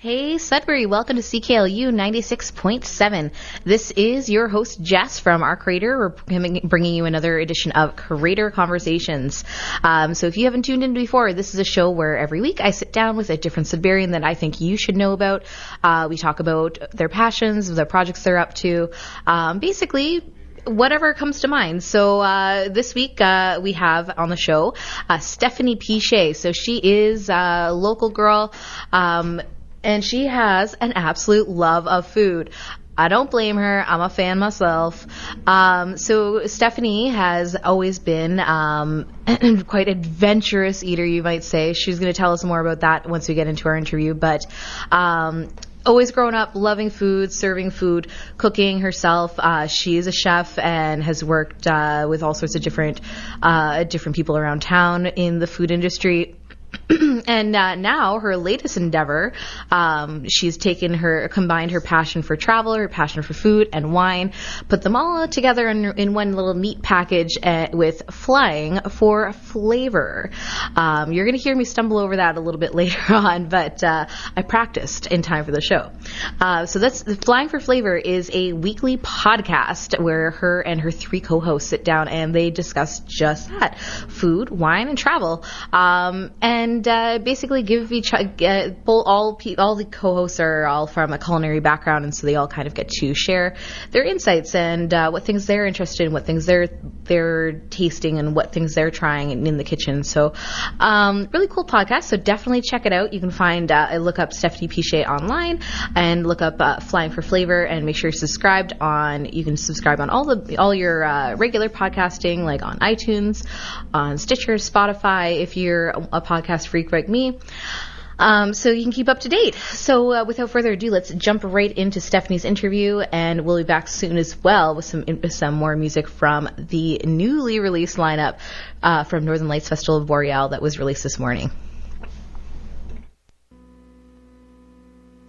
Hey Sudbury, welcome to CKLU 96.7. This is your host Jess from our Creator. We're bringing you another edition of Creator Conversations. So if you haven't tuned in before, this is a show where every week I sit down with a different Sudburian that I think you should know about. We talk about their passions, the projects they're up to, basically whatever comes to mind. So this week we have on the show Stephanie Piche. So she is a local girl, and she has an absolute love of food. I don't blame her. I'm a fan myself. So Stephanie has always been quite adventurous eater, you might say. She's going to tell us more about that once we get into our interview. But always grown up loving food, serving food, cooking herself. She is a chef and has worked with all sorts of different people around town in the food industry. And now her latest endeavor, she's combined her passion for travel, her passion for food and wine, put them all together in one little neat package with Flying for Flavor. You're going to hear me stumble over that a little bit later on, but I practiced in time for the show. So that's Flying for Flavor is a weekly podcast where her and her three co-hosts sit down and they discuss just that: food, wine, and travel. And basically give all the co-hosts are all from a culinary background, and so they all kind of get to share their insights and what things they're interested in, what things they're tasting, and what things they're trying in the kitchen. So really cool podcast. So definitely check it out. You can find look up Stephanie Piche online and look up Flying for Flavor, and make sure you're subscribed on. You can subscribe on all your regular podcasting, like on iTunes, on Stitcher, Spotify, if you're a podcast freak like me. So you can keep up to date. So without further ado, let's jump right into Stephanie's interview, and we'll be back soon as well with some more music from the newly released lineup from Northern Lights Festival of Boreal that was released this morning.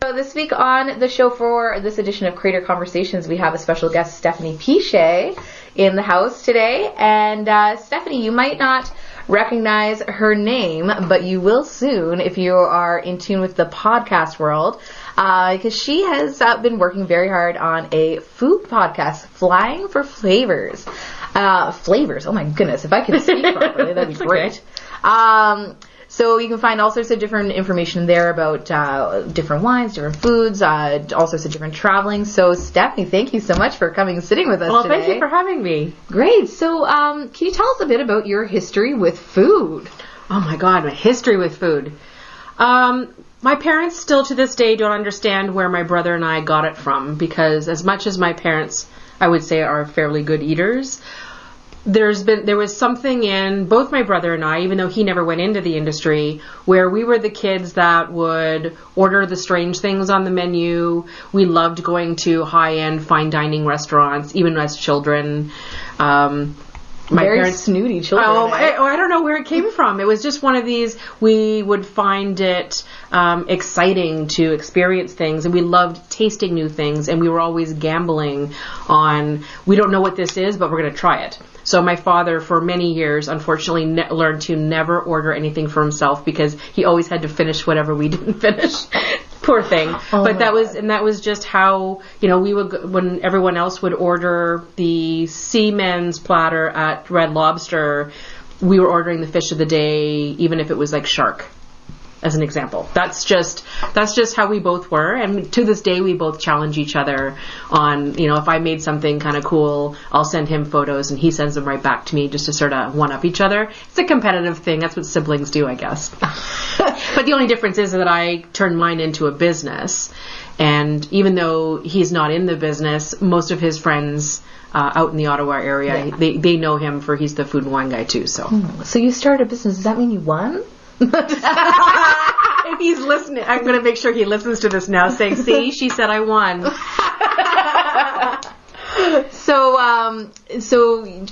So this week on the show for this edition of Creator Conversations, we have a special guest, Stephanie Piche, in the house today. And Stephanie, you might not recognize her name, but you will soon if you are in tune with the podcast world, because she has been working very hard on a food podcast, Flying for Flavors. Flavors, oh my goodness, if I could speak properly, that'd be great. Okay. So you can find all sorts of different information there about different wines, different foods, all sorts of different traveling. So Stephanie, thank you so much for coming and sitting with us today. Well, thank you for having me. Great. So can you tell us a bit about your history with food? Oh my God, my history with food. My parents still to this day don't understand where my brother and I got it from, because as much as my parents, I would say, are fairly good eaters, there was something in both my brother and I, even though he never went into the industry, where we were the kids that would order the strange things on the menu. We loved going to high-end fine dining restaurants, even as children. My parents, snooty children. I don't know where it came from. It was just one of these, we would find it exciting to experience things, and we loved tasting new things, and we were always gambling on, we don't know what this is, but we're going to try it. So my father, for many years, unfortunately, learned to never order anything for himself, because he always had to finish whatever we didn't finish. Poor thing. Oh, but that was just how, we would, when everyone else would order the seamen's platter at Red Lobster, we were ordering the fish of the day, even if it was like shark, as an example. That's just how we both were. And to this day, we both challenge each other on, if I made something kind of cool, I'll send him photos and he sends them right back to me, just to sort of one-up each other. It's a competitive thing. That's what siblings do, I guess. But the only difference is that I turned mine into a business. And even though he's not in the business, most of his friends out in the Ottawa area, yeah, they know him for he's the food and wine guy too. So you started a business. Does that mean you won? If he's listening, I'm going to make sure he listens to this now, saying, "See, she said I won." So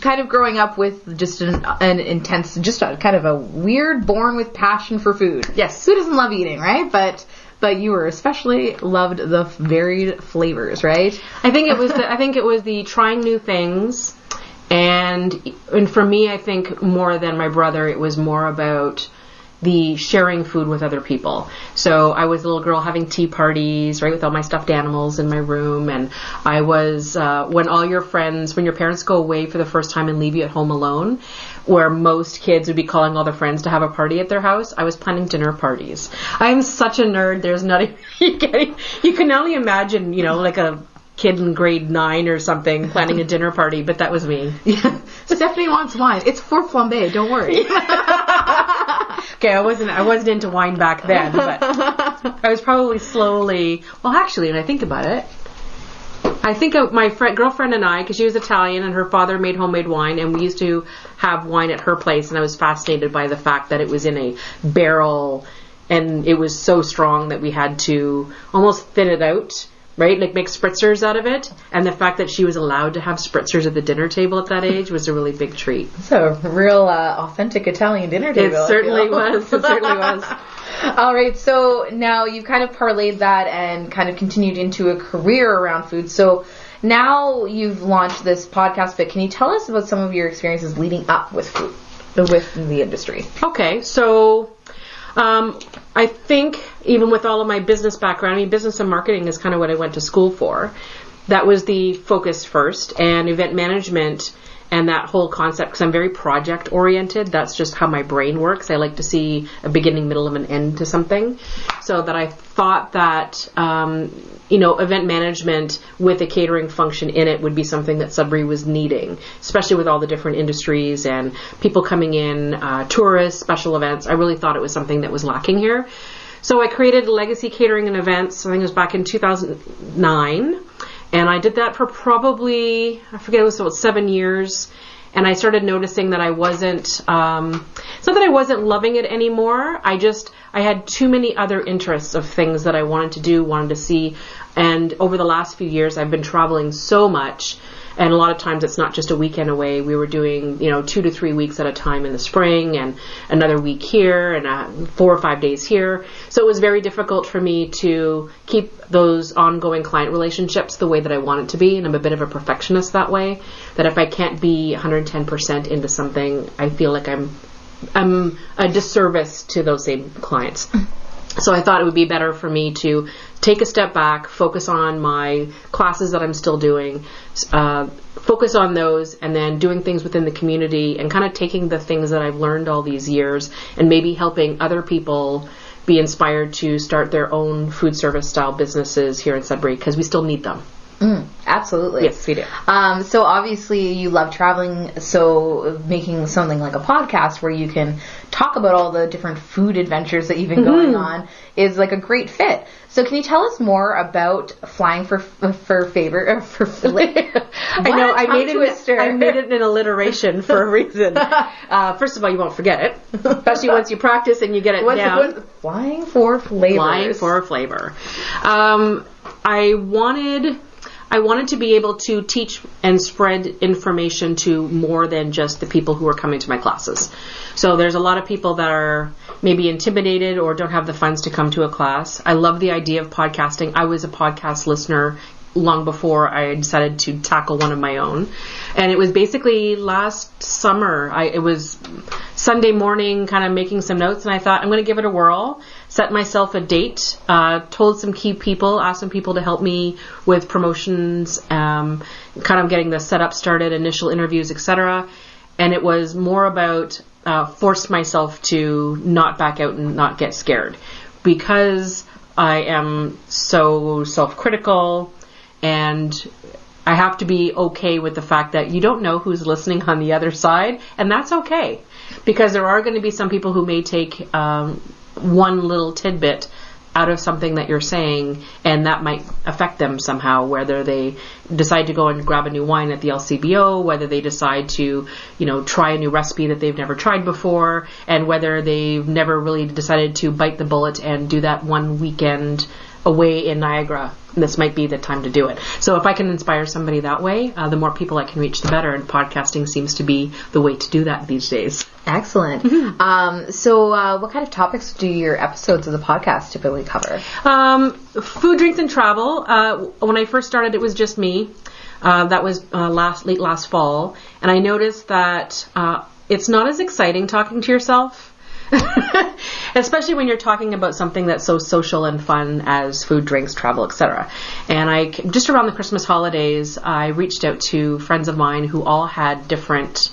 kind of growing up with just an intense, just a kind of a weird, born with passion for food. Yes, who doesn't love eating, right? But you were especially loved the varied flavors, right? I think it was the trying new things, and for me, I think more than my brother, it was more about the sharing food with other people. So I was a little girl having tea parties, right, with all my stuffed animals in my room. And I was, when your parents go away for the first time and leave you at home alone, where most kids would be calling all their friends to have a party at their house, I was planning dinner parties. I'm such a nerd. There's nothing, you can only imagine, like a kid in grade 9 or something planning a dinner party, but that was me. Yeah. Stephanie wants wine. It's for flambe. Don't worry. Okay, I wasn't into wine back then, but I was probably slowly. Well, actually, when I think about it, I think of my girlfriend and I, because she was Italian and her father made homemade wine, and we used to have wine at her place, and I was fascinated by the fact that it was in a barrel, and it was so strong that we had to almost thin it out. Right? Like make spritzers out of it. And the fact that she was allowed to have spritzers at the dinner table at that age was a really big treat. It's a real authentic Italian dinner table. It certainly was. It certainly was. All right. So now you've kind of parlayed that and kind of continued into a career around food. So now you've launched this podcast, but can you tell us about some of your experiences leading up with food, with the industry? Okay. So I think even with all of my business background, business and marketing is kind of what I went to school for. That was the focus first, and event management and that whole concept, because I'm very project oriented. That's just how my brain works. I like to see a beginning, middle, and an end to something. So that I thought that, event management with a catering function in it would be something that Sudbury was needing, especially with all the different industries and people coming in, tourists, special events. I really thought it was something that was lacking here. So I created Legacy Catering and Events. I think it was back in 2009. And I did that for probably, I forget, it was about 7 years. And I started noticing that I wasn't, it's not that I wasn't loving it anymore. I had too many other interests of things that I wanted to do, wanted to see. And over the last few years, I've been traveling so much. And a lot of times it's not just a weekend away. We were doing, 2 to 3 weeks at a time in the spring and another week here and 4 or 5 days here. So it was very difficult for me to keep those ongoing client relationships the way that I want it to be. And I'm a bit of a perfectionist that way, that if I can't be 110% into something, I feel like I'm a disservice to those same clients. So I thought it would be better for me to take a step back, focus on my classes that I'm still doing, focus on those, and then doing things within the community and kind of taking the things that I've learned all these years and maybe helping other people be inspired to start their own food service style businesses here in Sudbury, because we still need them. Absolutely. Yes, we do. So obviously you love traveling, so making something like a podcast where you can talk about all the different food adventures that you've been going on is like a great fit. So can you tell us more about flying for favor for I know I made it an alliteration for a reason. First of all, you won't forget it, especially once you practice and you get it down. Flying for flavor. Flying for flavor. I wanted to be able to teach and spread information to more than just the people who are coming to my classes. So there's a lot of people that are maybe intimidated or don't have the funds to come to a class. I love the idea of podcasting. I was a podcast listener long before I decided to tackle one of my own. And it was basically last summer. It was Sunday morning, kind of making some notes, and I thought, I'm going to give it a whirl. Set myself a date, told some key people, asked some people to help me with promotions, kind of getting the setup started, initial interviews, etc. And it was more about forced myself to not back out and not get scared, because I am so self-critical, and I have to be okay with the fact that you don't know who's listening on the other side, and that's okay, because there are going to be some people who may take one little tidbit out of something that you're saying, and that might affect them somehow, whether they decide to go and grab a new wine at the LCBO, whether they decide to, try a new recipe that they've never tried before, and whether they've never really decided to bite the bullet and do that one weekend away in Niagara. This might be the time to do it. So if I can inspire somebody that way, the more people I can reach, the better. And podcasting seems to be the way to do that these days. Excellent. So what kind of topics do your episodes of the podcast typically cover? Food, drinks, and travel. When I first started, it was just me. That was late last fall. And I noticed that it's not as exciting talking to yourself. Especially when you're talking about something that's so social and fun as food, drinks, travel, etc. And just around the Christmas holidays, I reached out to friends of mine who all had different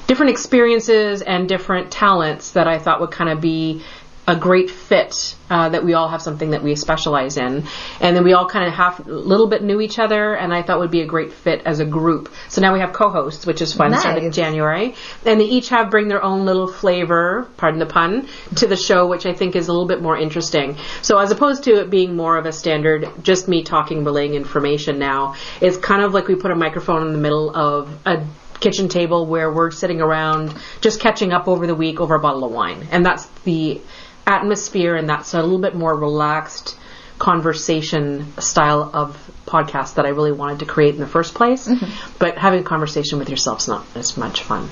experiences and different talents that I thought would kind of be a great fit, that we all have something that we specialize in. And then we all kind of a little bit knew each other, and I thought would be a great fit as a group. So now we have co-hosts, which is fun, starting January. And they each bring their own little flavor, pardon the pun, to the show, which I think is a little bit more interesting. So as opposed to it being more of a standard, just me talking, relaying information now, it's kind of like we put a microphone in the middle of a kitchen table where we're sitting around just catching up over the week over a bottle of wine. And that's the atmosphere, and that's a little bit more relaxed conversation style of podcast that I really wanted to create in the first place. Mm-hmm. But having a conversation with yourself is not as much fun.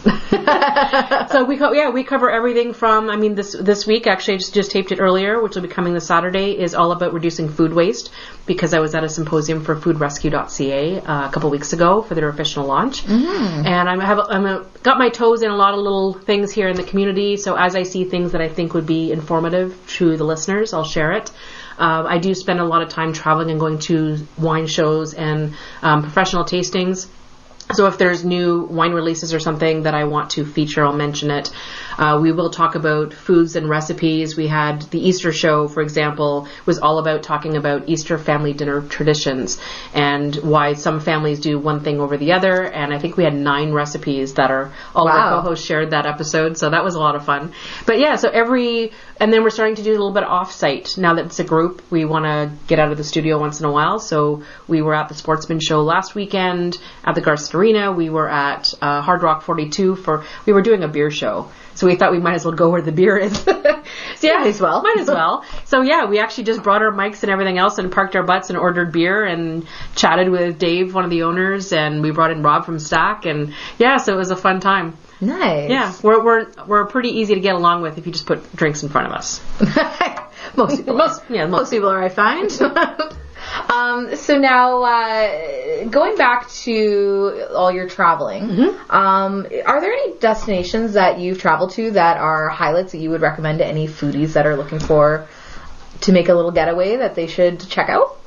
So we cover everything from, this week, actually I just taped it earlier, which will be coming this Saturday, is all about reducing food waste, because I was at a symposium for foodrescue.ca a couple weeks ago for their official launch. Mm-hmm. And I'm got my toes in a lot of little things here in the community, so as I see things that I think would be informative to the listeners, I'll share it. I do spend a lot of time traveling and going to wine shows and professional tastings. So if there's new wine releases or something that I want to feature, I'll mention it. We will talk about foods and recipes. We had the Easter show, for example, was all about talking about Easter family dinner traditions and why some families do one thing over the other. And I think we had 9 recipes that are all our co-hosts shared that episode. So that was a lot of fun. But yeah, and then we're starting to do a little bit of off-site. Now that it's a group, we want to get out of the studio once in a while. So we were at the Sportsman Show last weekend at the Garst Arena. We were at Hard Rock 42 we were doing a beer show. So we thought we might as well go where the beer is. So yeah, might as well. So yeah, we actually just brought our mics and everything else and parked our butts and ordered beer and chatted with Dave, one of the owners, and we brought in Rob from Stack, and yeah, so it was a fun time. Nice. Yeah, we're pretty easy to get along with if you just put drinks in front of us. Most people are, I find. So now, going back to all your traveling, mm-hmm. Are there any destinations that you've traveled to that are highlights that you would recommend to any foodies that are looking to make a little getaway that they should check out?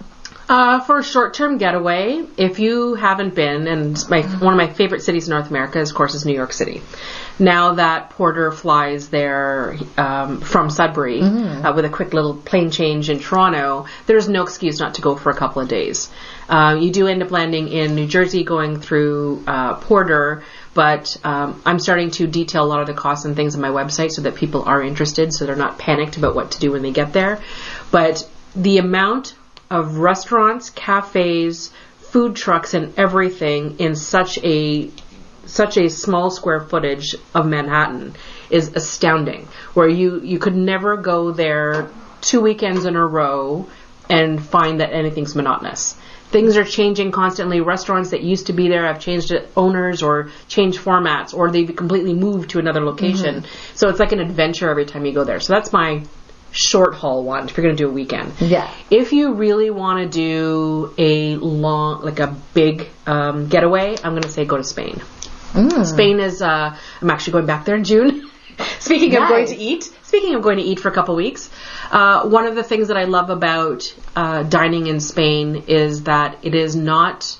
For a short-term getaway, if you haven't been, and one of my favorite cities in North America, of course, is New York City. Now that Porter flies there from Sudbury mm-hmm. With a quick little plane change in Toronto, there's no excuse not to go for a couple of days. You do end up landing in New Jersey going through Porter, but I'm starting to detail a lot of the costs and things on my website so that people are interested, so they're not panicked about what to do when they get there. But the amount of restaurants, cafes, food trucks, and everything in such a small square footage of Manhattan is astounding. Where you could never go there 2 weekends in a row and find that anything's monotonous. Things are changing constantly. Restaurants that used to be there have changed owners or changed formats, or they've completely moved to another location. Mm-hmm. So it's like an adventure every time you go there. So that's my short haul one if you're going to do a weekend. Yeah. If you really want to do a big getaway, I'm going to say go to Spain. Spain is, I'm actually going back there in June. Speaking of going to eat for a couple weeks, one of the things that I love about dining in Spain is that it is meant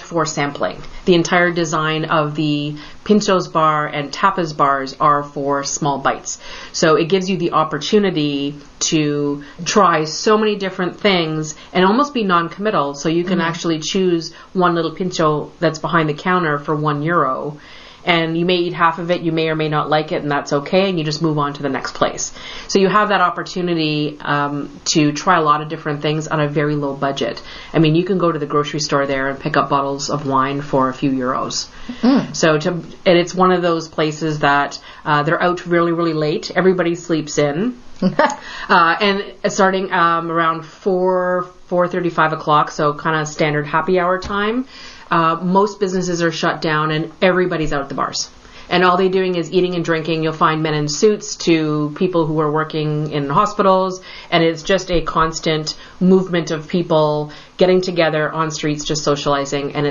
for sampling. The entire design of the Pinchos bar and tapas bars are for small bites. So it gives you the opportunity to try so many different things and almost be non-committal. So you can actually choose one little pincho that's behind the counter for €1. And you may eat half of it, you may or may not like it, and that's okay, and you just move on to the next place. So you have that opportunity to try a lot of different things on a very low budget. I mean, you can go to the grocery store there and pick up bottles of wine for a few euros. And it's one of those places that they're out really, really late. Everybody sleeps in. And starting around 4:30, 5 o'clock, so kind of standard happy hour time. Most businesses are shut down and everybody's out at the bars. And all they're doing is eating and drinking. You'll find men in suits to people who are working in hospitals. And it's just a constant movement of people getting together on streets, just socializing. And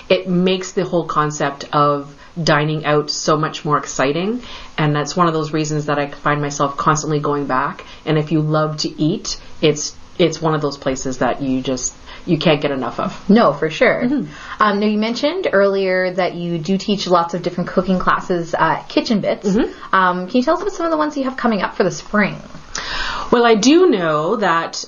it makes the whole concept of dining out so much more exciting. And that's one of those reasons that I find myself constantly going back. And if you love to eat, it's one of those places that you can't get enough of. No, for sure. Now, you mentioned earlier that you do teach lots of different cooking classes at Kitchen Bits. Can you tell us about some of the ones you have coming up for the spring? Well, I do know that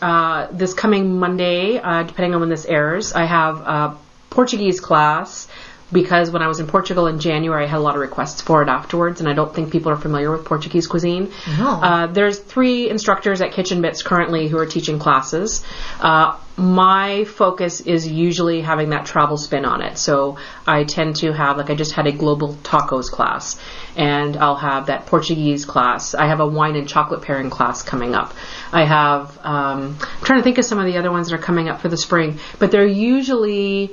this coming Monday, depending on when this airs, I have a Portuguese class, because when I was in Portugal in January, I had a lot of requests for it afterwards, and I don't think people are familiar with Portuguese cuisine. No. There's 3 instructors at Kitchen Bits currently who are teaching classes. My focus is usually having that travel spin on it. So I tend to have, I just had a global tacos class, and I'll have that Portuguese class. I have a wine and chocolate pairing class coming up. I have, I'm trying to think of some of the other ones that are coming up for the spring, but they're usually...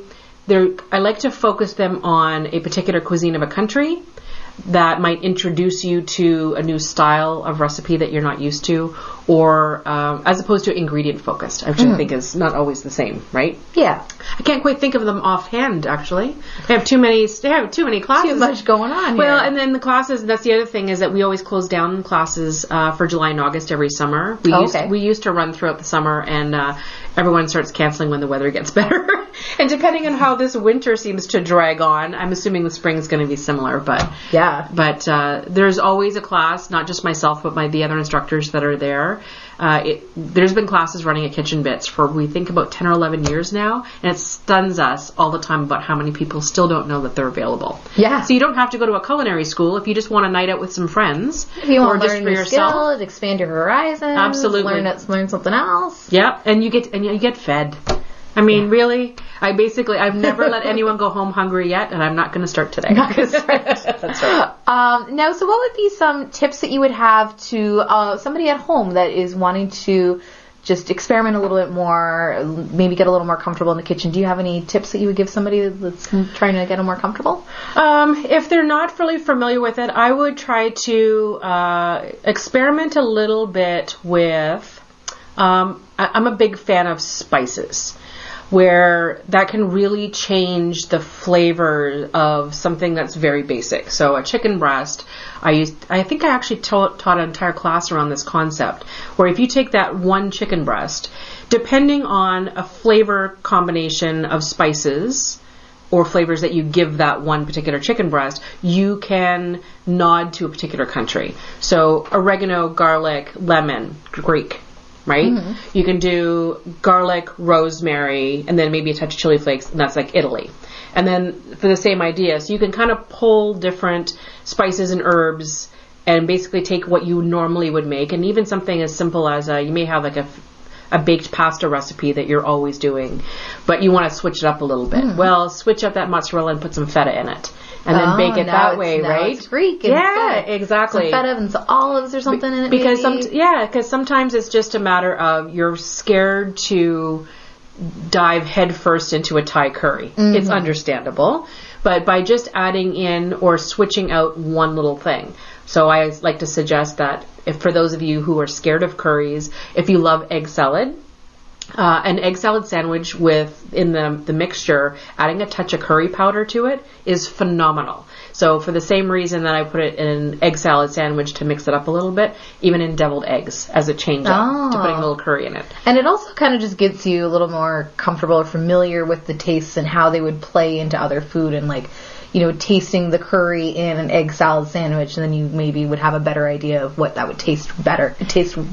I like to focus them on a particular cuisine of a country that might introduce you to a new style of recipe that you're not used to, or as opposed to ingredient focused, which I think is not always the same, right? Yeah. I can't quite think of them offhand, actually. I have too many classes. Too much going on here. Well, and then the classes, that's the other thing, is that we always close down classes for July and August every summer. We used to run throughout the summer, and everyone starts canceling when the weather gets better. And depending on how this winter seems to drag on, I'm assuming the spring's going to be similar. But yeah. But there's always a class, not just myself, but the other instructors that are there. There's been classes running at Kitchen Bits for, we think, about 10 or 11 years now, and it stuns us all the time about how many people still don't know that they're available. Yeah. So you don't have to go to a culinary school if you just want a night out with some friends. If you want to just learn for new yourself. skills, expand your horizons. Absolutely. Learn something else. Yeah, and you get fed. I mean, really, I've never let anyone go home hungry yet, and I'm not going to start today. That's right. Now, so what would be some tips that you would have to somebody at home that is wanting to just experiment a little bit more, maybe get a little more comfortable in the kitchen? Do you have any tips that you would give somebody that's trying to get them more comfortable? If they're not really familiar with it, I would try to experiment a little bit with, I'm a big fan of spices, where that can really change the flavor of something that's very basic. So a chicken breast, I think I actually taught an entire class around this concept, where if you take that one chicken breast, depending on a flavor combination of spices or flavors that you give that one particular chicken breast, you can nod to a particular country. So oregano, garlic, lemon, Greek. Right? You can do garlic, rosemary, and then maybe a touch of chili flakes, and that's like Italy. And then for the same idea, so you can kind of pull different spices and herbs and basically take what you normally would make, and even something as simple as you may have like a baked pasta recipe that you're always doing, but you want to switch it up a little bit. Well, switch up that mozzarella and put some feta in it. And then bake it that way, right? It's Greek. Yeah, exactly. Some feta and some olives or something in it. Because sometimes it's just a matter of you're scared to dive headfirst into a Thai curry. It's understandable, but by just adding in or switching out one little thing. So I like to suggest that if for those of you who are scared of curries, if you love egg salad. An egg salad sandwich in the mixture, adding a touch of curry powder to it is phenomenal. So for the same reason that I put it in an egg salad sandwich to mix it up a little bit, even in deviled eggs as a change up to putting a little curry in it. And it also kind of just gets you a little more comfortable or familiar with the tastes and how they would play into other food, and tasting the curry in an egg salad sandwich, and then you maybe would have a better idea of what that would taste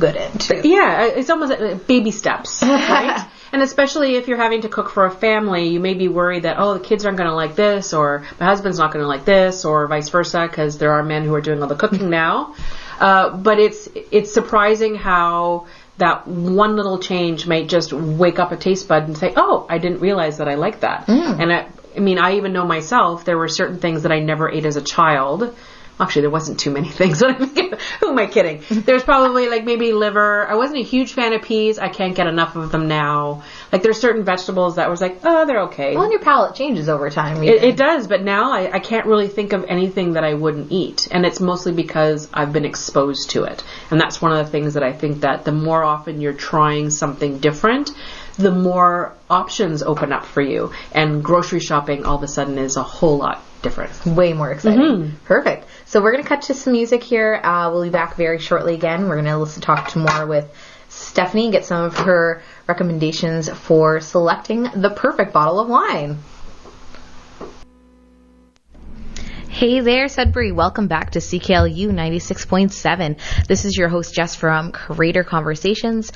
good in too. Yeah, it's almost like baby steps, right? And especially if you're having to cook for a family, you may be worried that, the kids aren't going to like this, or my husband's not going to like this, or vice versa, because there are men who are doing all the cooking now. But it's surprising how that one little change might just wake up a taste bud and say, I didn't realize that I like that. And I even know myself, there were certain things that I never ate as a child. Actually, there wasn't too many things. Who am I kidding? There's probably maybe liver. I wasn't a huge fan of peas. I can't get enough of them now. There's certain vegetables that was they're okay. Well, and your palate changes over time. It does, but now I can't really think of anything that I wouldn't eat. And it's mostly because I've been exposed to it. And that's one of the things that I think that the more often you're trying something different, the more options open up for you. And grocery shopping all of a sudden is a whole lot different. Way more exciting. Perfect. So we're going to cut to some music here. We'll be back very shortly again. We're going to talk to more with Stephanie, get some of her recommendations for selecting the perfect bottle of wine. Hey there, Sudbury. Welcome back to CKLU 96.7. This is your host, Jess, from Creator Conversations.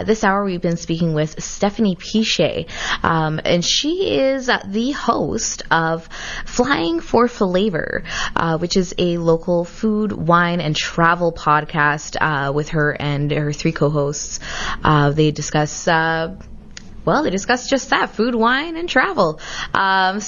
This hour, we've been speaking with Stephanie Piche, and she is the host of Flying for Flavor, which is a local food, wine, and travel podcast with her and her three co-hosts. They discuss they discussed just that, food, wine, and travel. Today,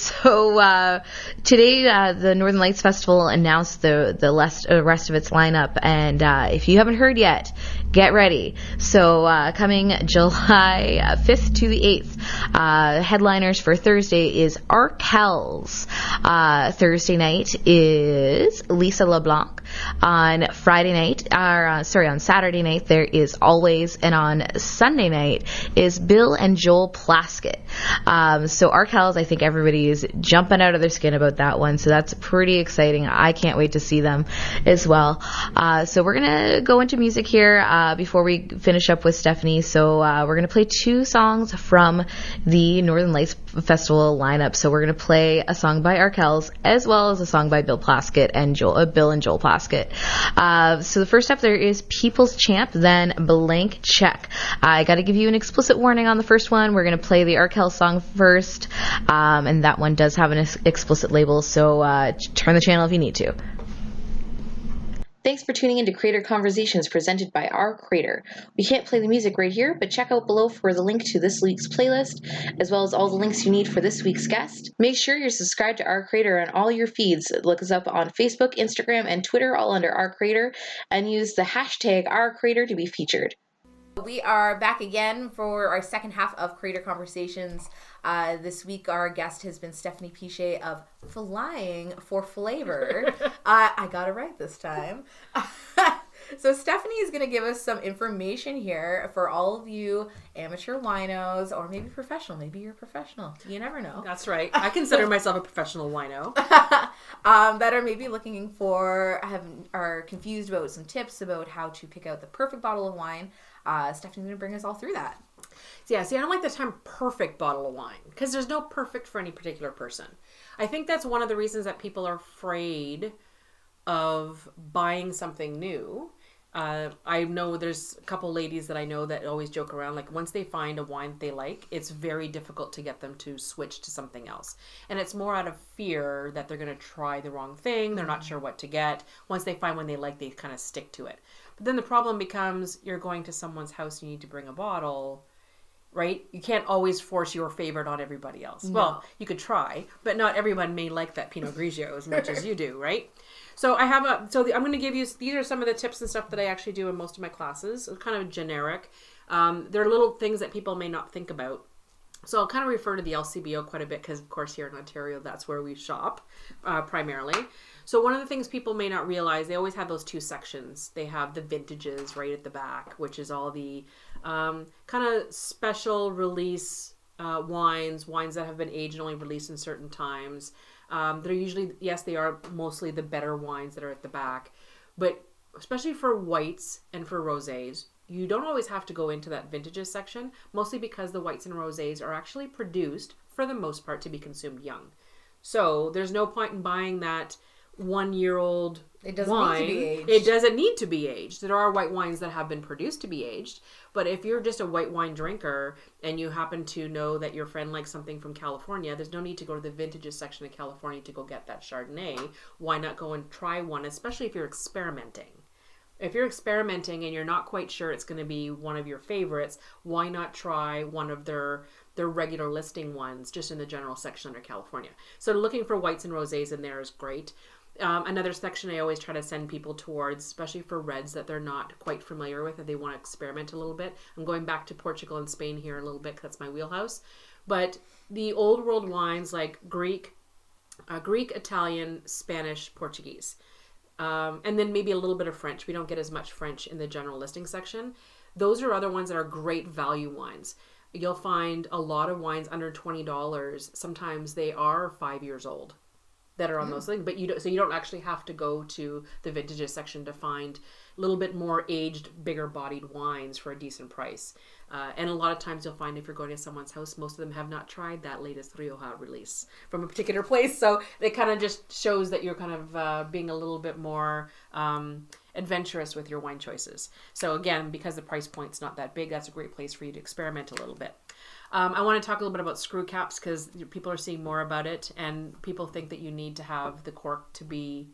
the Northern Lights Festival announced the rest of its lineup, and if you haven't heard yet, get ready. So coming July 5th to the 8th, headliners for Thursday is Arkells. Thursday night is Lisa LeBlanc. On Saturday night, there is Always, and on Sunday night is Bill and Joel Plaskett. So Arkells, I think everybody is jumping out of their skin about that one, so that's pretty exciting. I can't wait to see them as well. So we're going to go into music here before we finish up with Stephanie. So we're going to play two songs from the Northern Lights Festival lineup. So we're going to play a song by Arkells as well as a song by Bill Plaskett and Bill and Joel Plaskett. So the first up there is People's Champ, then Blank Check. I got to give you an explicit warning on the first one. We're going to play the Arkells song first, and that one does have an explicit label, so turn the channel if you need to. Thanks for tuning in to Creator Conversations presented by Our Creator. We can't play the music right here, but check out below for the link to this week's playlist, as well as all the links you need for this week's guest. Make sure you're subscribed to Our Creator on all your feeds. Look us up on Facebook, Instagram, and Twitter, all under Our Creator, and use the hashtag Our Creator to be featured. We are back again for our second half of Creator Conversations. This week, our guest has been Stephanie Piche of Flying for Flavor. I got it right this time. So Stephanie is going to give us some information here for all of you amateur winos, or maybe professional. Maybe you're a professional. You never know. That's right. I consider myself a professional wino. That are maybe looking for, are confused about some tips about how to pick out the perfect bottle of wine. Stephanie's going to bring us all through that. Yeah, see, I don't like the term perfect bottle of wine because there's no perfect for any particular person. I think that's one of the reasons that people are afraid of buying something new. I know there's a couple ladies that I know that always joke around, like once they find a wine that they like, it's very difficult to get them to switch to something else. And it's more out of fear that they're going to try the wrong thing. They're not sure what to get. Once they find one they like, they kind of stick to it. But then the problem becomes you're going to someone's house, you need to bring a bottle, right? You can't always force your favorite on everybody else. No. Well, you could try, but not everyone may like that Pinot Grigio as much as you do, right? So I'm going to give you, these are some of the tips and stuff that I actually do in most of my classes. It's kind of generic. They're little things that people may not think about. So I'll kind of refer to the LCBO quite a bit because, of course, here in Ontario, that's where we shop primarily. So one of the things people may not realize, they always have those two sections. They have the vintages right at the back, which is all the kind of special release wines that have been aged and only released in certain times. They're usually, yes, they are mostly the better wines that are at the back. But especially for whites and for rosés, you don't always have to go into that vintages section, mostly because the whites and rosés are actually produced, for the most part, to be consumed young. So there's no point in buying that 1-year-old wine. It doesn't need to be aged. There are white wines that have been produced to be aged, but if you're just a white wine drinker and you happen to know that your friend likes something from California, there's no need to go to the vintages section of California to go get that Chardonnay. Why not go and try one, especially if you're experimenting? If you're experimenting and you're not quite sure it's going to be one of your favorites, why not try one of their regular listing ones just in the general section under California? So looking for whites and rosés in there is great. Another section I always try to send people towards, especially for reds that they're not quite familiar with and they want to experiment a little bit. I'm going back to Portugal and Spain here a little bit because that's my wheelhouse. But the old world wines like Greek, Italian, Spanish, Portuguese. And then maybe a little bit of French. We don't get as much French in the general listing section. Those are other ones that are great value wines. you'll find a lot of wines under $20. Sometimes they are 5 years old that are on those things, but you don't actually have to go to the vintages section to find a little bit more aged, bigger bodied wines for a decent price. And a lot of times you'll find if you're going to someone's house, most of them have not tried that latest Rioja release from a particular place. So it kind of just shows that you're kind of being a little bit more adventurous with your wine choices. So again, because the price point's not that big, that's a great place for you to experiment a little bit. I want to talk a little bit about screw caps because people are seeing more about it, and people think that you need to have the cork to be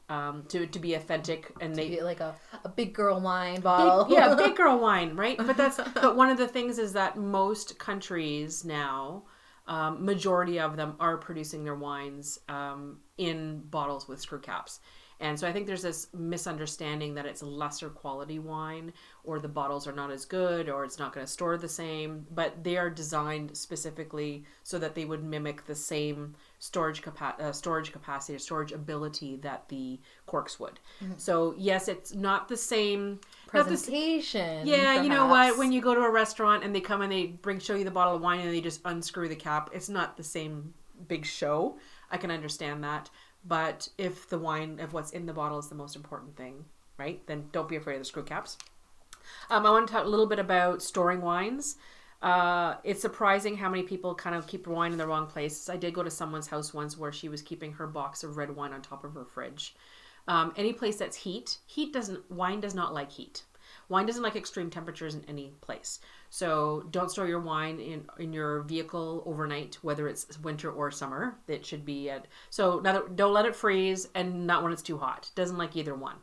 authentic, and they be like a big girl wine bottle. Big girl wine, right? But one of the things is that most countries now, majority of them are producing their wines in bottles with screw caps. And so I think there's this misunderstanding that it's a lesser quality wine, or the bottles are not as good, or it's not going to store the same. But they are designed specifically so that they would mimic the same storage capacity or storage ability that the corks would. Mm-hmm. So yes, it's not the same presentation. Yeah, you know what? When you go to a restaurant and they come and they show you the bottle of wine and they just unscrew the cap, it's not the same big show. I can understand that. But if what's in the bottle is the most important thing, right, then don't be afraid of the screw caps. I want to talk a little bit about storing wines. It's surprising how many people kind of keep wine in the wrong places. I did go to someone's house once where she was keeping her box of red wine on top of her fridge. Any place that's wine does not like heat. Wine doesn't like extreme temperatures in any place. So don't store your wine in your vehicle overnight, whether it's winter or summer. It should be don't let it freeze, and not when it's too hot. Doesn't like either one.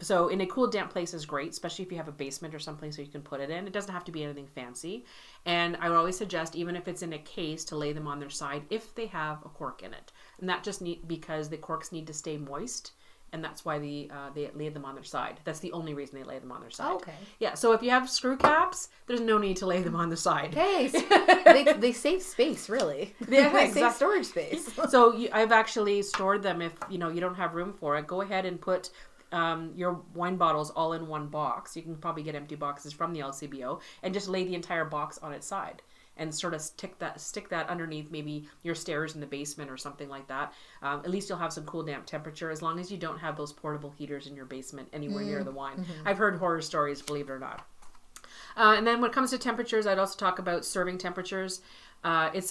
So in a cool, damp place is great, especially if you have a basement or someplace so you can put it in. It doesn't have to be anything fancy. And I would always suggest, even if it's in a case, to lay them on their side if they have a cork in it. And that just because the corks need to stay moist. And that's why they lay them on their side. That's the only reason they lay them on their side. Okay. Yeah, so if you have screw caps, there's no need to lay them on the side. Okay. They save space, really. Yeah, they save storage space. So I've actually stored them if you don't have room for it. Go ahead and put your wine bottles all in one box. You can probably get empty boxes from the LCBO and just lay the entire box on its side. And sort of stick that underneath maybe your stairs in the basement or something like that. At least you'll have some cool, damp temperature, as long as you don't have those portable heaters in your basement anywhere near the wine. Mm-hmm. I've heard horror stories, believe it or not. And then when it comes to temperatures, I'd also talk about serving temperatures. It's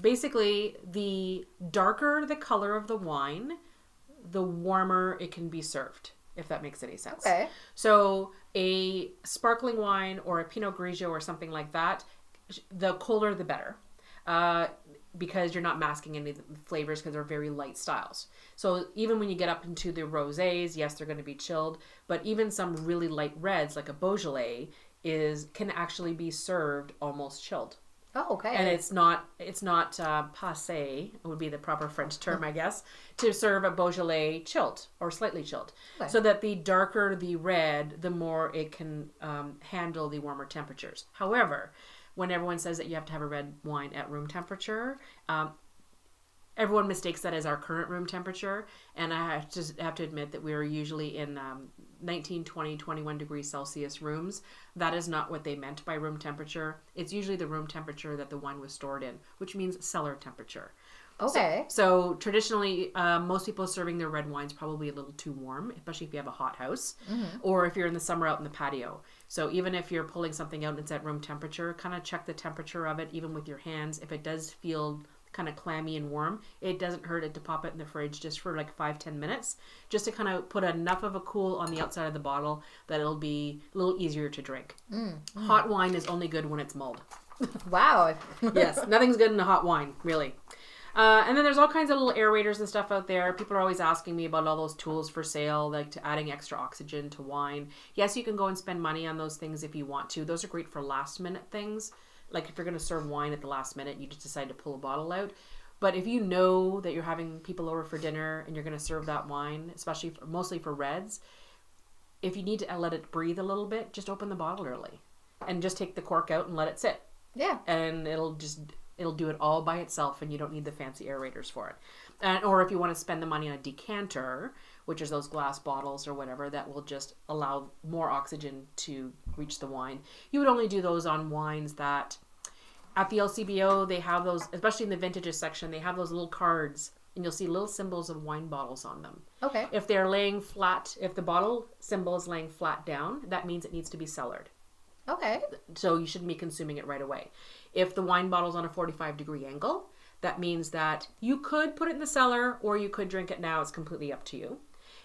basically, the darker the color of the wine, the warmer it can be served, if that makes any sense. Okay. So a sparkling wine or a Pinot Grigio or something like that, the colder the better, because you're not masking any of the flavors because they're very light styles. So even when you get up into the rosés, yes, they're going to be chilled, but even some really light reds like a Beaujolais can actually be served almost chilled. Oh, okay. And it's not passé, it would be the proper French term, I guess, to serve a Beaujolais chilled or slightly chilled. Okay. So that the darker the red, the more it can handle the warmer temperatures. However, when everyone says that you have to have a red wine at room temperature, everyone mistakes that as our current room temperature. And I have to admit that we are usually in 19, 20, 21 degrees Celsius rooms. That is not what they meant by room temperature. It's usually the room temperature that the wine was stored in, which means cellar temperature. Okay. So traditionally, most people serving their red wines probably a little too warm, especially if you have a hot house, or if you're in the summer out in the patio. So even if you're pulling something out and it's at room temperature, kind of check the temperature of it, even with your hands. If it does feel kind of clammy and warm, it doesn't hurt it to pop it in the fridge just for like 5-10 minutes, just to kind of put enough of a cool on the outside of the bottle that it'll be a little easier to drink. Hot wine is only good when it's mulled. Wow. Yes, nothing's good in a hot wine, really. And then there's all kinds of little aerators and stuff out there. People are always asking me about all those tools for sale, like to adding extra oxygen to wine. Yes, you can go and spend money on those things if you want to. Those are great for last minute things. Like if you're going to serve wine at the last minute, you just decide to pull a bottle out. But if you know that you're having people over for dinner and you're going to serve that wine, mostly for reds, if you need to let it breathe a little bit, just open the bottle early and just take the cork out and let it sit. Yeah. And it'll do it all by itself, and you don't need the fancy aerators for it. Or if you want to spend the money on a decanter, which is those glass bottles or whatever, that will just allow more oxygen to reach the wine. You would only do those on wines that at the LCBO, they have those, especially in the vintages section, they have those little cards and you'll see little symbols of wine bottles on them. Okay. If they're laying flat, if the bottle symbol is laying flat down, that means it needs to be cellared. Okay. So you shouldn't be consuming it right away. If the wine bottle's on a 45-degree angle, that means that you could put it in the cellar or you could drink it now. It's completely up to you.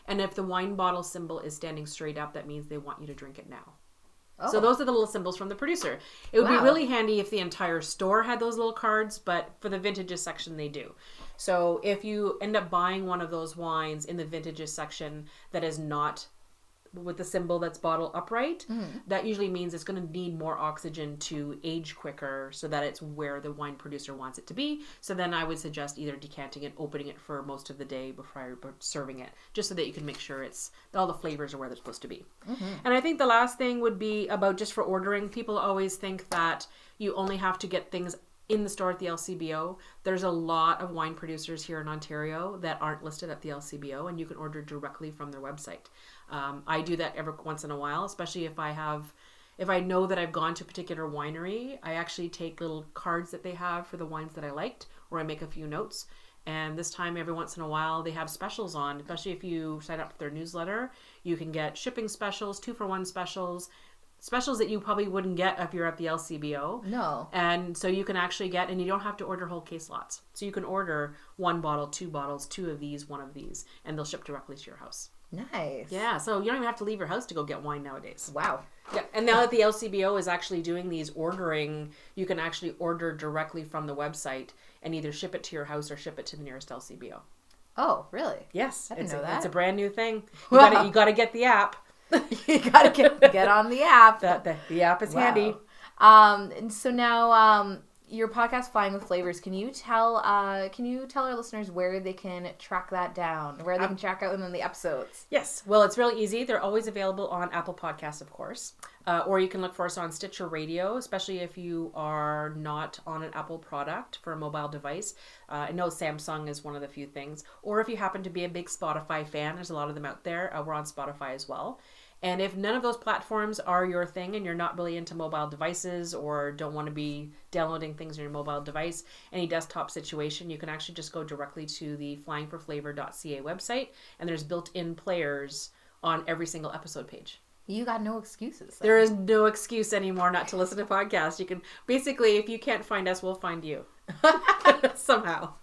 And if the wine bottle symbol is standing straight up, that means they want you to drink it now. So those are the little symbols from the producer. It would be really handy if the entire store had those little cards, but for the vintages section, they do. So if you end up buying one of those wines in the vintages section that is not with the symbol that's bottle upright, that usually means it's going to need more oxygen to age quicker so that it's where the wine producer wants it to be. So then I would suggest either decanting it, opening it for most of the day before serving it, just so that you can make sure it's all the flavors are where they're supposed to be. And I think the last thing would be about just for ordering. People always think that you only have to get things in the store at the LCBO. There's a lot of wine producers here in Ontario that aren't listed at the LCBO, and you can order directly from their website. I do that every once in a while, especially if I know that I've gone to a particular winery. I actually take little cards that they have for the wines that I liked, or I make a few notes. And this time, every once in a while, they have specials on, especially if you sign up for their newsletter. You can get shipping specials, 2-for-1 specials that you probably wouldn't get if you're at the LCBO. No. And so you can actually get, and you don't have to order whole case lots. So you can order 1 bottle, 2 bottles, 2 of these, 1 of these, and they'll ship directly to your house. Nice. Yeah, so you don't even have to leave your house to go get wine nowadays. Wow. Yeah, and now that the LCBO is actually doing these ordering, you can actually order directly from the website and either ship it to your house or ship it to the nearest LCBO. Oh, really? Yes. I didn't know that. It's a brand new thing. You gotta get the app. You gotta get on the app. The app is handy. And so now, your podcast, Flying with Flavors. Can you tell our listeners where they can track that down, where they can check out them in the episodes? Yes. Well, it's really easy. They're always available on Apple Podcasts, of course, or you can look for us on Stitcher Radio, especially if you are not on an Apple product for a mobile device. I know Samsung is one of the few things, or if you happen to be a big Spotify fan, there's a lot of them out there. We're on Spotify as well. And if none of those platforms are your thing and you're not really into mobile devices or don't want to be downloading things on your mobile device, any desktop situation, you can actually just go directly to the flyingforflavor.ca website, and there's built-in players on every single episode page. You got no excuses. There is no excuse anymore not to listen to podcasts. You can basically, if you can't find us, we'll find you somehow.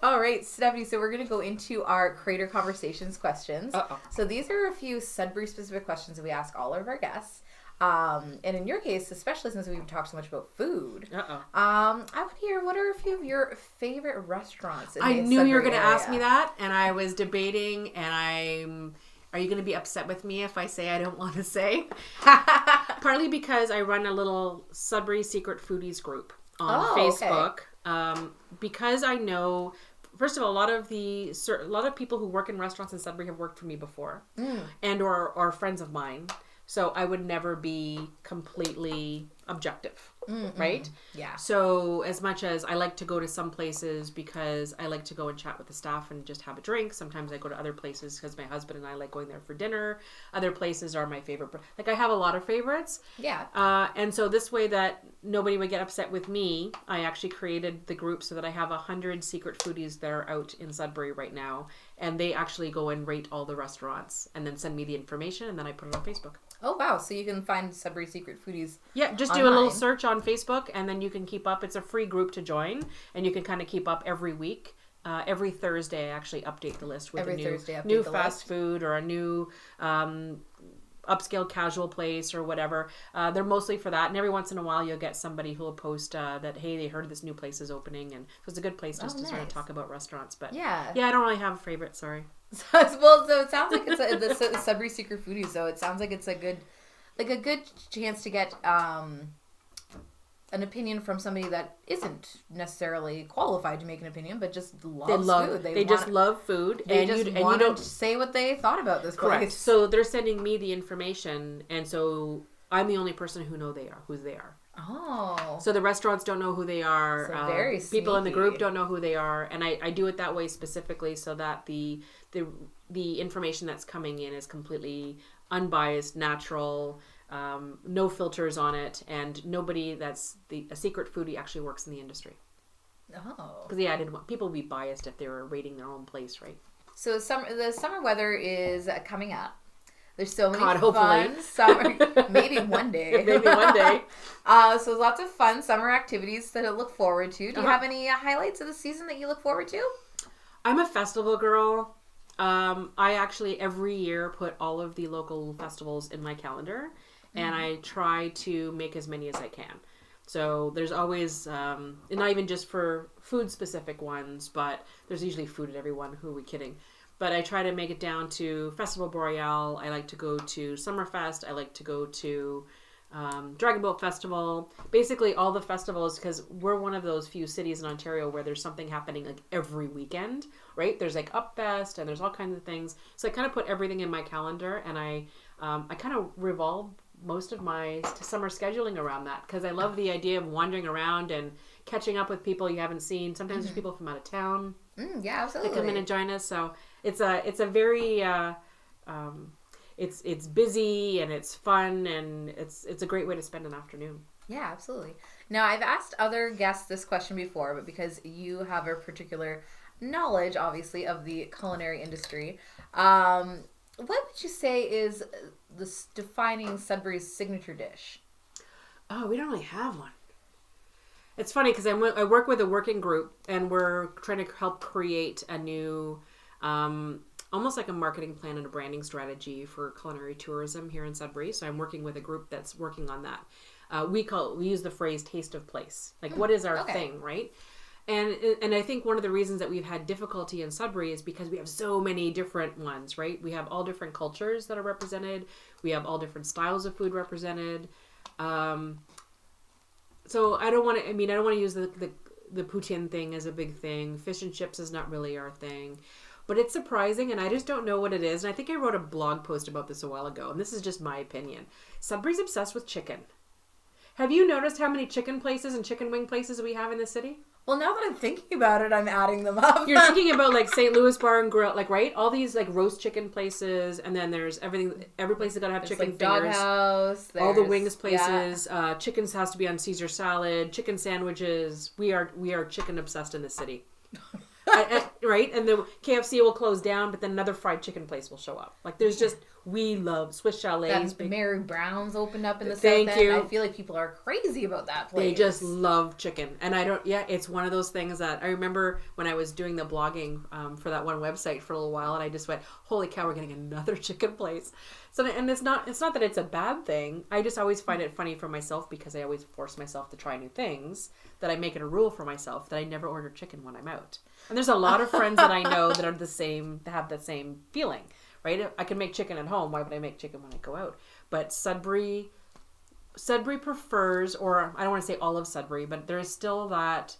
All right, Stephanie, so we're going to go into our Creator Conversations questions. Uh-oh. So these are a few Sudbury-specific questions that we ask all of our guests. And in your case, especially since we've talked so much about food, I would hear, what are a few of your favorite restaurants in the Sudbury area? I knew you were going to ask me that, and I was debating, and are you going to be upset with me if I say I don't want to say? Partly because I run a little Sudbury Secret Foodies group on Facebook. Okay. Because I know, first of all, a lot of people who work in restaurants in Sudbury have worked for me before, and or are friends of mine. So I would never be completely objective, right? Yeah. So as much as I like to go to some places because I like to go and chat with the staff and just have a drink, sometimes I go to other places because my husband and I like going there for dinner. Other places are my favorite. Like, I have a lot of favorites. Yeah. And so this way that nobody would get upset with me, I actually created the group so that I have 100 secret foodies that are out in Sudbury right now. And they actually go and rate all the restaurants and then send me the information, and then I put it on Facebook. Oh, wow. So you can find Sudbury Secret Foodies. Yeah, just do a little search on Facebook, and then you can keep up. It's a free group to join, and you can kind of keep up every week. Every Thursday, I actually update the list with a new fast food or a new upscale casual place or whatever. They're mostly for that, and every once in a while you'll get somebody who will post that, hey, they heard this new place is opening, and so it's a good place just to sort of talk about restaurants. But yeah, I don't really have a favorite, sorry. So it sounds like it's the Sudbury Secret Foodies, so it sounds like it's a good chance to get an opinion from somebody that isn't necessarily qualified to make an opinion, but just loves food. They just love food. They just want to say what they thought about this place. Correct. So they're sending me the information, and so I'm the only person who who they are. Oh. So the restaurants don't know who they are. So very sneaky. People in the group don't know who they are, and I do it that way specifically so that the information that's coming in is completely unbiased, natural. no filters on it, and nobody that's a secret foodie actually works in the industry. Oh. Because I didn't want people to be biased if they were rating their own place, right? So the summer weather is coming up. There's so many God, fun summer, maybe one day. Maybe one day. So lots of fun summer activities to look forward to. Do you have any highlights of the season that you look forward to? I'm a festival girl. I actually every year put all of the local festivals in my calendar, and I try to make as many as I can. So there's always, and not even just for food specific ones, but there's usually food at every one. Who are we kidding? But I try to make it down to Festival Boreal. I like to go to Summerfest. I like to go to Dragon Boat Festival. Basically all the festivals, because we're one of those few cities in Ontario where there's something happening like every weekend, right? There's like Upfest and there's all kinds of things. So I kind of put everything in my calendar, and I kind of revolve most of my summer scheduling around that, because I love the idea of wandering around and catching up with people you haven't seen. Sometimes there's people from out of town. Yeah, absolutely. That come in and join us. So it's a very it's busy and it's fun, and it's a great way to spend an afternoon. Yeah, absolutely. Now, I've asked other guests this question before, but because you have a particular knowledge, obviously, of the culinary industry, what would you say is this defining Sudbury's signature dish? Oh, we don't really have one. It's funny because I work with a working group, and we're trying to help create a new, almost like a marketing plan and a branding strategy for culinary tourism here in Sudbury. So I'm working with a group that's working on that. We use the phrase taste of place. Like, what is our thing, right? And I think one of the reasons that we've had difficulty in Sudbury is because we have so many different ones, right? We have all different cultures that are represented. We have all different styles of food represented. So I don't want to use the poutine thing as a big thing. Fish and chips is not really our thing. But it's surprising, and I just don't know what it is. And I think I wrote a blog post about this a while ago, and this is just my opinion. Sudbury's obsessed with chicken. Have you noticed how many chicken places and chicken wing places we have in the city? Well, now that I'm thinking about it, I'm adding them up. You're thinking about like St. Louis Bar and Grill, like, right? All these like roast chicken places, and then there's everything. Every place has got to have chicken like fingers. Doghouse. All the wings places. Yeah. Chickens has to be on Caesar salad. Chicken sandwiches. We are chicken obsessed in the city. Right? And the KFC will close down, but then another fried chicken place will show up. Like, there's just, we love Swiss Chalets. Mary Brown's opened up in the Thank South you. End. I feel like people are crazy about that place. They just love chicken. And it's one of those things that I remember when I was doing the blogging for that one website for a little while, and I just went, holy cow, we're getting another chicken place. So, and it's not that it's a bad thing. I just always find it funny for myself, because I always force myself to try new things, that I make it a rule for myself that I never order chicken when I'm out. And there's a lot of friends that I know that are that have the same feeling, right? I can make chicken at home. Why would I make chicken when I go out? But Sudbury prefers, or I don't want to say all of Sudbury, but there is still that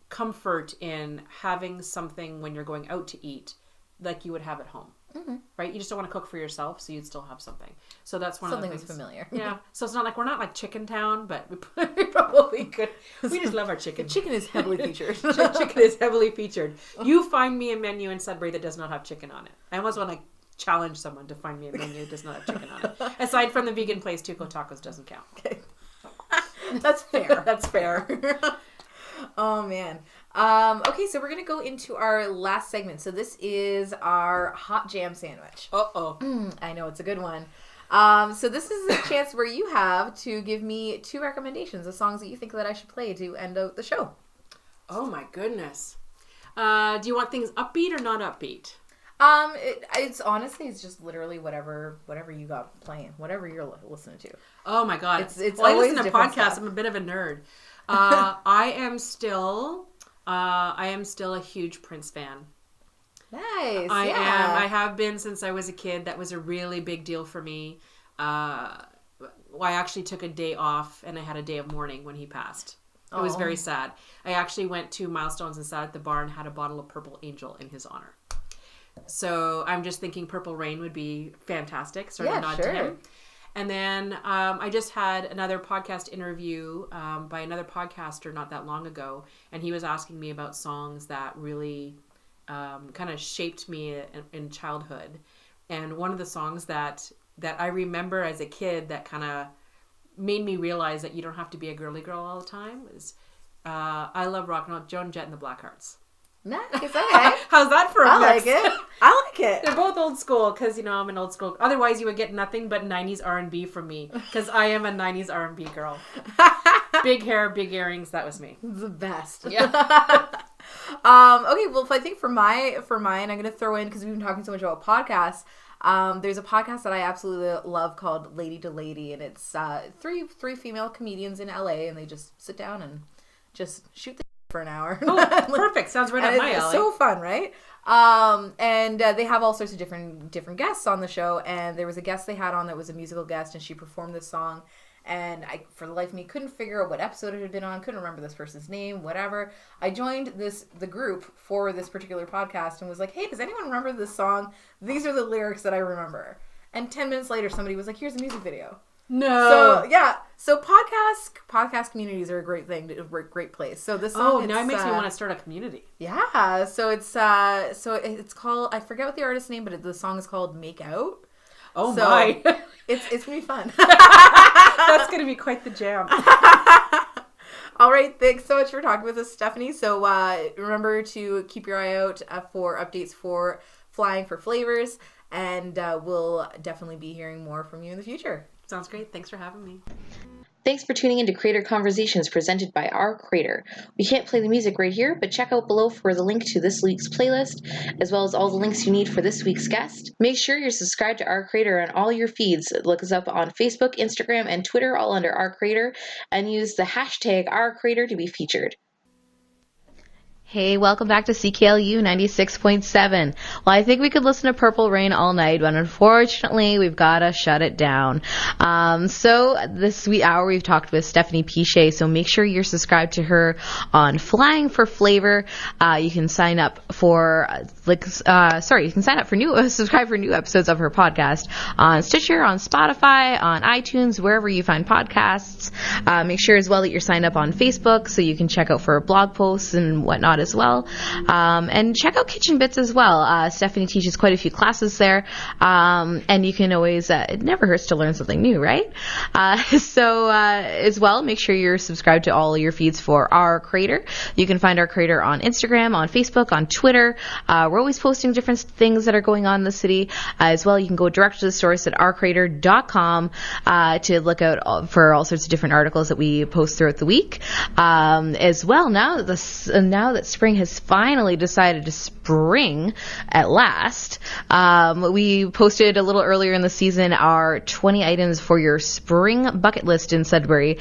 comfort in having something when you're going out to eat like you would have at home. Mm-hmm. Right? You just don't want to cook for yourself, so you'd still have something. So that's one of the things. Something that's familiar. Yeah. So it's not like, we're not like Chicken Town, but we probably could. We just love our chicken. The chicken is heavily featured. Chicken is heavily featured. You find me a menu in Sudbury that does not have chicken on it. I almost want to challenge someone to find me a menu that does not have chicken on it. Aside from the vegan place, Tuco Tacos doesn't count. Okay. That's fair. That's fair. Oh, man. Okay, so we're going to go into our last segment. So this is our hot jam sandwich. Uh-oh. I know, it's a good one. So this is a chance where you have to give me 2 recommendations of songs that you think that I should play to end out the show. Oh, my goodness. Do you want things upbeat or not upbeat? It's honestly, it's just literally whatever you got playing, whatever you're listening to. Oh, my God. It's well, always I listen to podcasts. Stuff. I'm a bit of a nerd. I am still a huge Prince fan. Nice. I have been since I was a kid. That was a really big deal for me. I actually took a day off, and I had a day of mourning when he passed. It was very sad. I actually went to Milestones and sat at the bar and had a bottle of Purple Angel in his honor. So I'm just thinking Purple Rain would be fantastic. Sort of nod to him. And then I just had another podcast interview by another podcaster not that long ago, and he was asking me about songs that really kind of shaped me in childhood. And one of the songs that that I remember as a kid that kind of made me realize that you don't have to be a girly girl all the time is I love rock and roll, Joan Jett and the Blackhearts. Nice. Okay. How's that for a mix? I like it. They're both old school because, I'm an old school. Otherwise, you would get nothing but 90s R&B from me because I am a 90s R&B girl. Big hair, big earrings. That was me. The best. Yeah. Okay, well, if I think for mine, I'm going to throw in, because we've been talking so much about podcasts, there's a podcast that I absolutely love called Lady to Lady, and it's three female comedians in LA, and they just sit down and just shoot the for an hour. Oh, perfect. Sounds right up my alley. It's so fun, right? And they have all sorts of different guests on the show, and there was a guest they had on that was a musical guest, and she performed this song, and I, for the life of me, couldn't figure out what episode it had been on, couldn't remember this person's name, whatever. I joined the group for this particular podcast and was like, hey, does anyone remember this song? These are the lyrics that I remember. And 10 minutes later, somebody was like, here's a music video. No. So, yeah. So podcast communities are a great thing, a great place. So this song, now it makes me want to start a community. Yeah. So it's called, I forget what the artist's name, but the song is called Make Out. Oh, so my. It's going to be fun. That's going to be quite the jam. All right. Thanks so much for talking with us, Stephanie. So remember to keep your eye out for updates for Flying for Flavors, and we'll definitely be hearing more from you in the future. Sounds great. Thanks for having me. Thanks for tuning into Creator Conversations presented by Our Creator. We can't play the music right here, but check out below for the link to this week's playlist, as well as all the links you need for this week's guest. Make sure you're subscribed to Our Creator on all your feeds. Look us up on Facebook, Instagram, and Twitter, all under Our Creator, and use the hashtag Our Creator to be featured. Hey, welcome back to CKLU 96.7. Well, I think we could listen to Purple Rain all night, but unfortunately, we've got to shut it down. So this sweet hour, we've talked with Stephanie Piche, so make sure you're subscribed to her on Flying for Flavor. You can sign up for, subscribe for new episodes of her podcast on Stitcher, on Spotify, on iTunes, wherever you find podcasts. Make sure as well that you're signed up on Facebook so you can check out for blog posts and whatnot as well. And check out Kitchen Bits as well. Stephanie teaches quite a few classes there. And you can always, it never hurts to learn something new, right? So as well, make sure you're subscribed to all your feeds for Our Creator. You can find Our Creator on Instagram, on Facebook, on Twitter. We're always posting different things that are going on in the city. As well, you can go direct to the source at ourcreator.com to look out for all sorts of different articles that we post throughout the week. As well, now that spring has finally decided to spring at last, we posted a little earlier in the season our 20 items for your spring bucket list in Sudbury.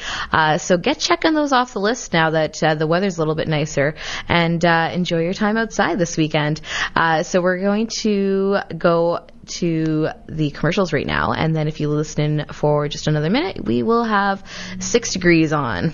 So get checking those off the list now that the weather's a little bit nicer, and enjoy your time outside this weekend. So we're going to go to the commercials right now, and then if you listen for just another minute, we will have 6 degrees on.